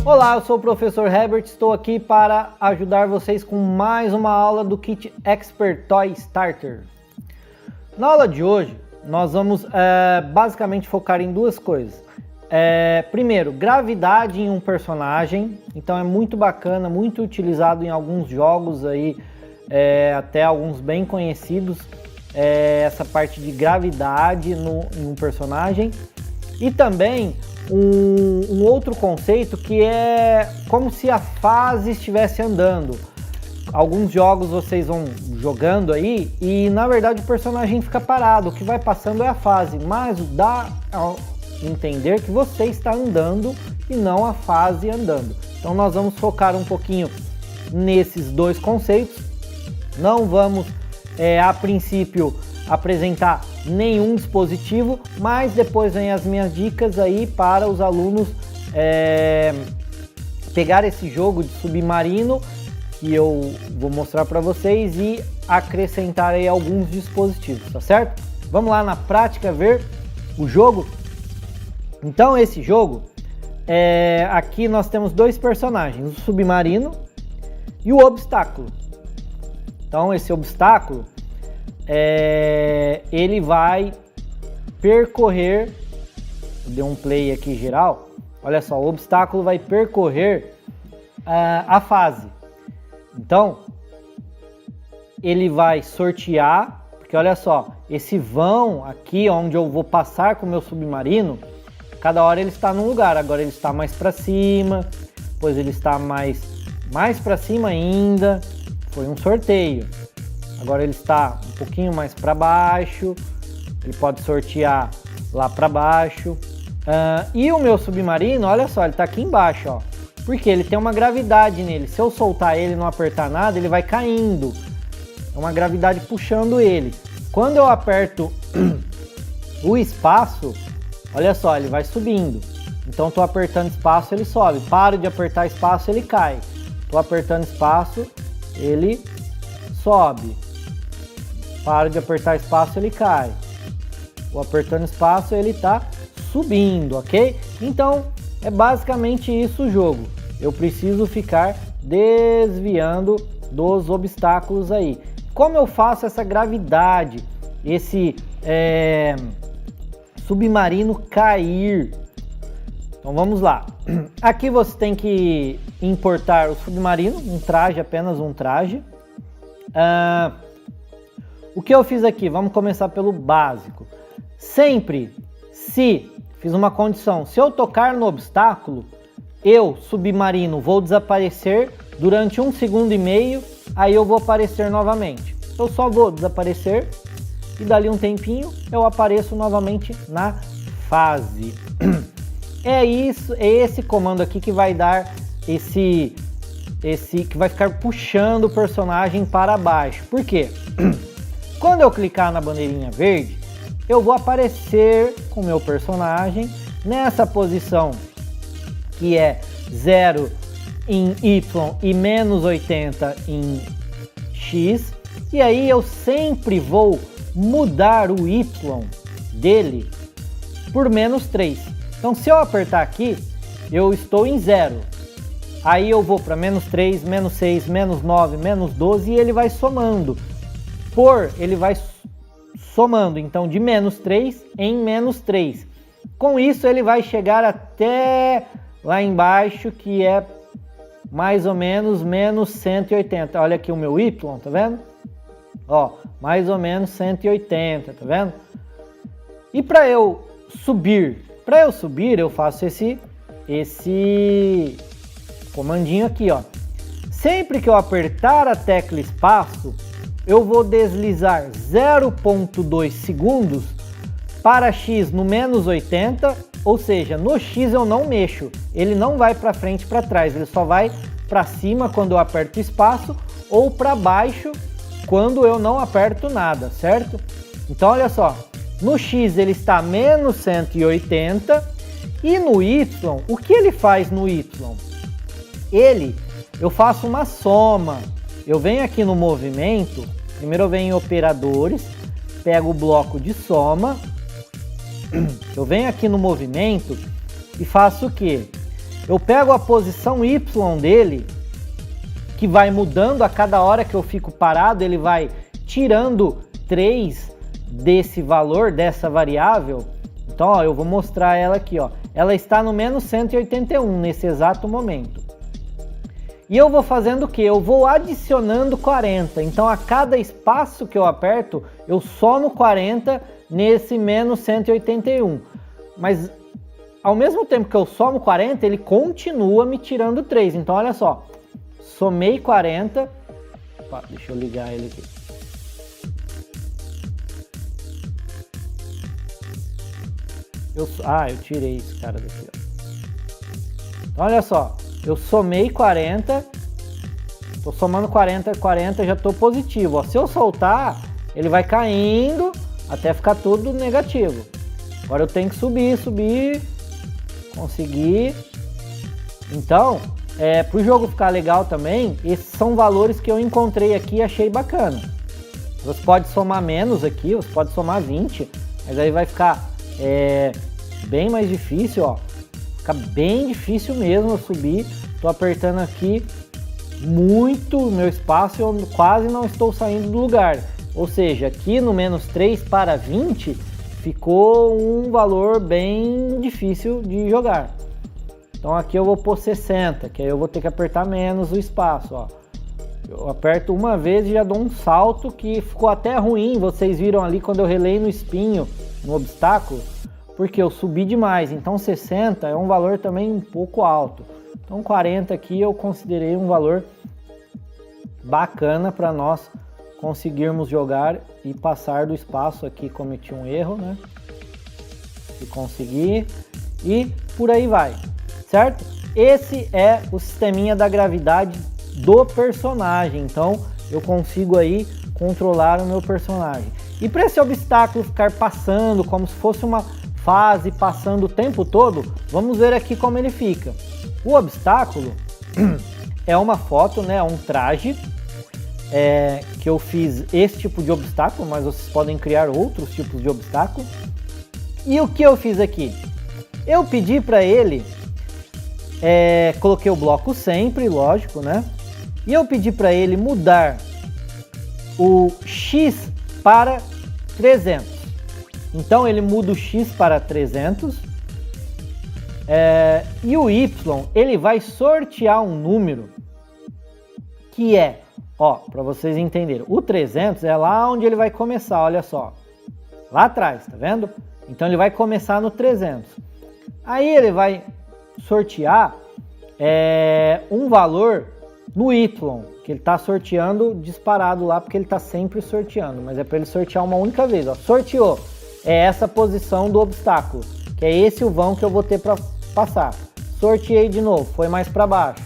Olá, eu sou o professor Herbert, estou aqui para ajudar vocês com mais uma aula do Kit Expert Toy Starter. Na aula de hoje, nós vamos basicamente focar em duas coisas. Primeiro, gravidade em um personagem, então é muito bacana, muito utilizado em alguns jogos aí, até alguns bem conhecidos, essa parte de gravidade em um personagem. E também um outro conceito que é como se a fase estivesse andando. Alguns jogos vocês vão jogando aí e na verdade o personagem fica parado, o que vai passando é a fase, mas dá a entender que você está andando e não a fase andando. Então nós vamos focar um pouquinho nesses dois conceitos. Não vamos a princípio apresentar nenhum dispositivo, mas depois vem as minhas dicas aí para os alunos pegar esse jogo de submarino que eu vou mostrar para vocês e acrescentar aí alguns dispositivos, tá certo? Vamos lá na prática ver o jogo. Então esse jogo, aqui nós temos dois personagens, o submarino e o obstáculo. Então esse obstáculo, ele vai percorrer, deu um play aqui geral, olha só, o obstáculo vai percorrer a fase. Então ele vai sortear, porque olha só, esse vão aqui onde eu vou passar com o meu submarino, cada hora ele está num lugar, agora ele está mais para cima, depois ele está mais para cima ainda, foi um sorteio. Agora ele está um pouquinho mais para baixo, ele pode sortear lá para baixo. E o meu submarino, olha só, ele está aqui embaixo, ó, porque ele tem uma gravidade nele. Se eu soltar ele e não apertar nada, ele vai caindo. É uma gravidade puxando ele. Quando eu aperto o espaço, olha só, ele vai subindo. Então estou apertando espaço, ele sobe. Paro de apertar espaço, ele cai. Estou apertando espaço, ele sobe. Paro de apertar espaço, ele cai. Vou apertando espaço, ele está subindo, ok? Então, é basicamente isso o jogo. Eu preciso ficar desviando dos obstáculos aí. Como eu faço essa gravidade, esse submarino cair? Então vamos lá. Aqui você tem que importar o submarino, um traje, apenas um traje. O que eu fiz aqui? Vamos começar pelo básico. Sempre, se fiz uma condição, se eu tocar no obstáculo, eu, submarino, vou desaparecer durante 1,5 segundos, aí eu vou aparecer novamente. Eu só vou desaparecer e dali um tempinho eu apareço novamente na fase. É esse comando aqui que vai dar esse que vai ficar puxando o personagem para baixo. Por quê? Quando eu clicar na bandeirinha verde, eu vou aparecer com o meu personagem nessa posição que é 0 em Y e menos 80 em X. E aí eu sempre vou mudar o Y dele por menos 3. Então se eu apertar aqui, eu estou em 0. Aí eu vou para menos 3, menos 6, menos 9, menos 12 e ele vai somando. Ele vai somando, então, de menos 3 em menos 3. Com isso, ele vai chegar até lá embaixo, que é mais ou menos menos 180. Olha aqui o meu Y, tá vendo? Ó, mais ou menos 180, tá vendo? E para eu subir, eu faço esse comandinho aqui, ó. Sempre que eu apertar a tecla espaço, eu vou deslizar 0,2 segundos para X no menos 80, ou seja, no X eu não mexo, ele não vai para frente e para trás, ele só vai para cima quando eu aperto espaço ou para baixo quando eu não aperto nada, certo? Então olha só, no X ele está menos 180 e no Y, o que ele faz no Y? Eu faço uma soma. Eu venho aqui no movimento, primeiro eu venho em operadores, pego o bloco de soma eu venho aqui no movimento e faço o quê? Eu pego a posição Y dele, que vai mudando a cada hora que eu fico parado, ele vai tirando 3 desse valor, dessa variável. Então, ó, eu vou mostrar ela aqui, ó. Ela está no menos 181 nesse exato momento. E eu vou fazendo o quê? Eu vou adicionando 40. Então, a cada espaço que eu aperto, eu somo 40 nesse menos 181. Mas, ao mesmo tempo que eu somo 40, ele continua me tirando 3. Então, olha só. Somei 40. Opa, deixa eu ligar ele aqui. Eu tirei esse cara daqui, ó. Então, olha só. Eu somei 40, tô somando 40, já tô positivo. Ó. Se eu soltar, ele vai caindo até ficar tudo negativo. Agora eu tenho que subir, conseguir. Então, para o jogo ficar legal também, esses são valores que eu encontrei aqui e achei bacana. Você pode somar menos aqui, você pode somar 20, mas aí vai ficar bem mais difícil, ó. Fica bem difícil mesmo eu subir. Tô apertando aqui muito o meu espaço e eu quase não estou saindo do lugar. Ou seja, aqui no menos 3 para 20 ficou um valor bem difícil de jogar. Então aqui eu vou pôr 60, que aí eu vou ter que apertar menos o espaço, ó. Eu aperto uma vez e já dou um salto que ficou até ruim. Vocês viram ali quando eu relei no espinho, no obstáculo, porque eu subi demais. Então 60 é um valor também um pouco alto. Então 40 aqui eu considerei um valor bacana para nós conseguirmos jogar e passar do espaço. Aqui cometi um erro, né? Se conseguir e por aí vai, certo? Esse é o sisteminha da gravidade do personagem. Então eu consigo aí controlar o meu personagem. E para esse obstáculo ficar passando como se fosse uma fase passando o tempo todo, vamos ver aqui como ele fica. O obstáculo é uma foto, né, um traje que eu fiz esse tipo de obstáculo, mas vocês podem criar outros tipos de obstáculo. E o que eu fiz aqui? Eu pedi para ele, coloquei o bloco sempre, lógico, né? E eu pedi para ele mudar o X para 300. Então ele muda o X para 300 e o Y ele vai sortear um número que ó, para vocês entenderem, o 300 é lá onde ele vai começar, olha só, lá atrás, tá vendo? Então ele vai começar no 300. Aí ele vai sortear um valor no Y, que ele está sorteando disparado lá, porque ele está sempre sorteando, mas é para ele sortear uma única vez, ó, sorteou. É essa posição do obstáculo, que é esse o vão que eu vou ter para passar. Sorteei de novo, foi mais para baixo,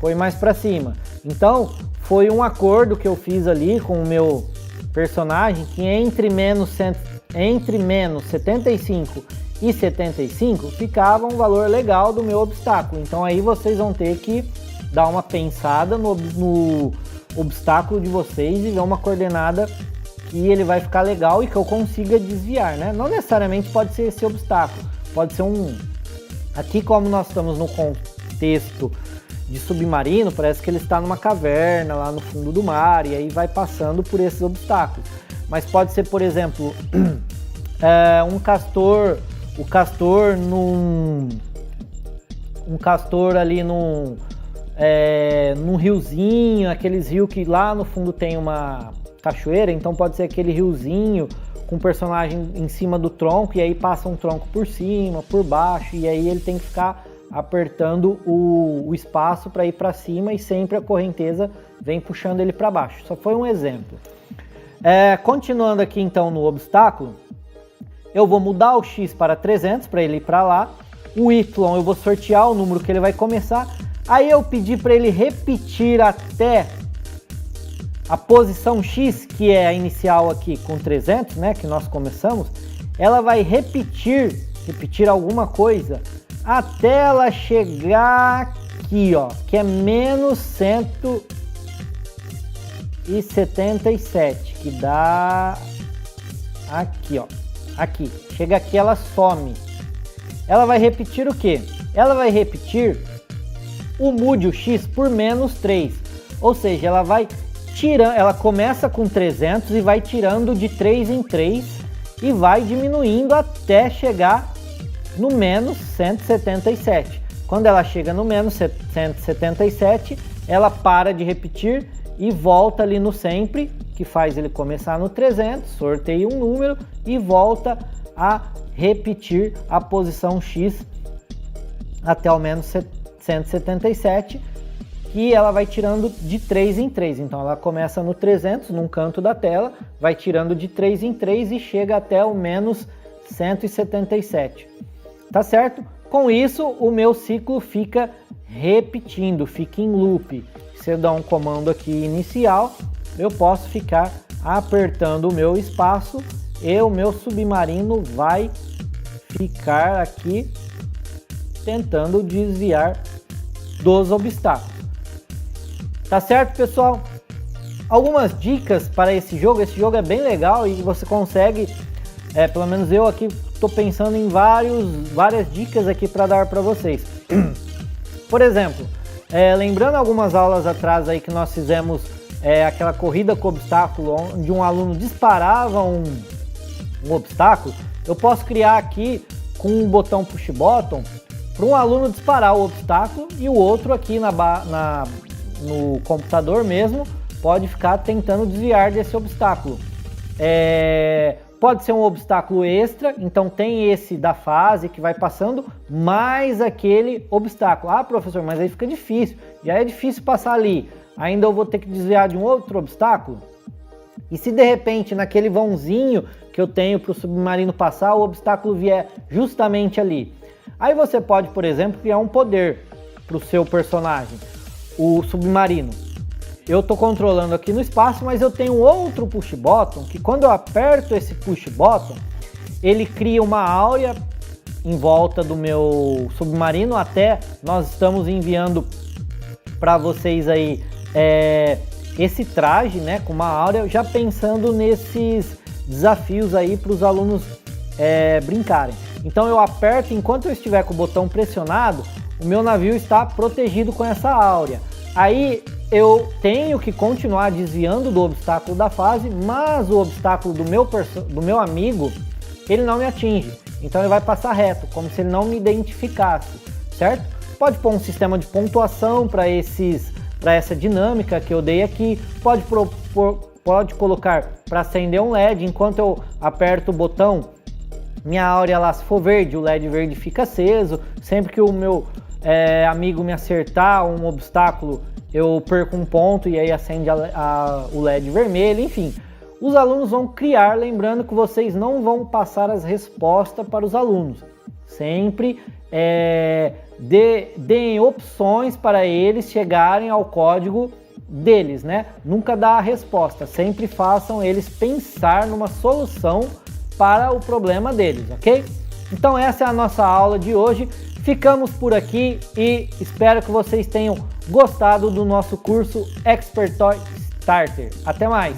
foi mais para cima. Então, foi um acordo que eu fiz ali com o meu personagem, que entre menos 75 e 75 ficava um valor legal do meu obstáculo. Então aí vocês vão ter que dar uma pensada no obstáculo de vocês e ver uma coordenada que ele vai ficar legal e que eu consiga desviar, né? Não necessariamente pode ser esse obstáculo, pode ser aqui, como nós estamos no contexto de submarino, parece que ele está numa caverna lá no fundo do mar e aí vai passando por esses obstáculos. Mas pode ser, por exemplo, um castor ali num riozinho, aqueles rios que lá no fundo tem uma cachoeira, então pode ser aquele riozinho com o personagem em cima do tronco e aí passa um tronco por cima, por baixo, e aí ele tem que ficar apertando o espaço para ir para cima e sempre a correnteza vem puxando ele para baixo. Só foi um exemplo. Continuando aqui então no obstáculo, eu vou mudar o X para 300 para ele ir para lá, o Y eu vou sortear o número que ele vai começar, aí eu pedi para ele repetir até a posição X, que é a inicial aqui com 300, né, que nós começamos, ela vai repetir alguma coisa até ela chegar aqui, ó, que é menos 177, que dá aqui, ó. aqui. Chega aqui, ela some. Ela vai repetir o quê? Ela vai repetir o mude o x por menos 3. Ou seja, ela vai tirando, ela começa com 300 e vai tirando de 3 em 3 e vai diminuindo até chegar no menos 177. Quando ela chega no menos 177, ela para de repetir e volta ali no sempre, que faz ele começar no 300, sorteia um número e volta a repetir a posição x até o menos 177, que ela vai tirando de 3 em 3. Então ela começa no 300, num canto da tela, vai tirando de 3 em 3 e chega até o menos 177. Tá certo? Com isso, o meu ciclo fica repetindo, fica em loop. Se eu dar um comando aqui inicial, eu posso ficar apertando o meu espaço e o meu submarino vai ficar aqui tentando desviar dos obstáculos. Tá certo, pessoal? Algumas dicas para esse jogo é bem legal e você consegue, pelo menos eu aqui estou pensando em várias dicas aqui para dar para vocês. Por exemplo, lembrando algumas aulas atrás aí que nós fizemos aquela corrida com obstáculo, onde um aluno disparava um obstáculo, eu posso criar aqui com um botão push button para um aluno disparar o obstáculo e o outro aqui no computador mesmo pode ficar tentando desviar desse obstáculo. Pode ser um obstáculo extra, então tem esse da fase que vai passando, mais aquele obstáculo. Ah, professor, mas aí fica difícil, já é difícil passar ali, ainda eu vou ter que desviar de um outro obstáculo? E se de repente naquele vãozinho que eu tenho para o submarino passar, o obstáculo vier justamente ali? Aí você pode, por exemplo, criar um poder para o seu personagem, o submarino. Eu estou controlando aqui no espaço, mas eu tenho outro push button, que quando eu aperto esse push button, ele cria uma áurea em volta do meu submarino. Até nós estamos enviando para vocês aí esse traje, né, com uma áurea, já pensando nesses desafios aí para os alunos brincarem. Então eu aperto, enquanto eu estiver com o botão pressionado, o meu navio está protegido com essa áurea. Aí eu tenho que continuar desviando do obstáculo da fase, mas o obstáculo do meu amigo, ele não me atinge. Então ele vai passar reto, como se ele não me identificasse, certo? Pode pôr um sistema de pontuação para essa dinâmica que eu dei aqui. Pode colocar para acender um LED. Enquanto eu aperto o botão, minha áurea lá, se for verde, o LED verde fica aceso. Sempre que o meu amigo me acertar um obstáculo, eu perco um ponto e aí acende o LED vermelho. Enfim, os alunos vão criar, lembrando que vocês não vão passar as respostas para os alunos. Sempre deem opções para eles chegarem ao código deles, né? Nunca dá a resposta, sempre façam eles pensar numa solução para o problema deles, ok? Então essa é a nossa aula de hoje. Ficamos por aqui e espero que vocês tenham gostado do nosso curso Expert Toy Starter. Até mais!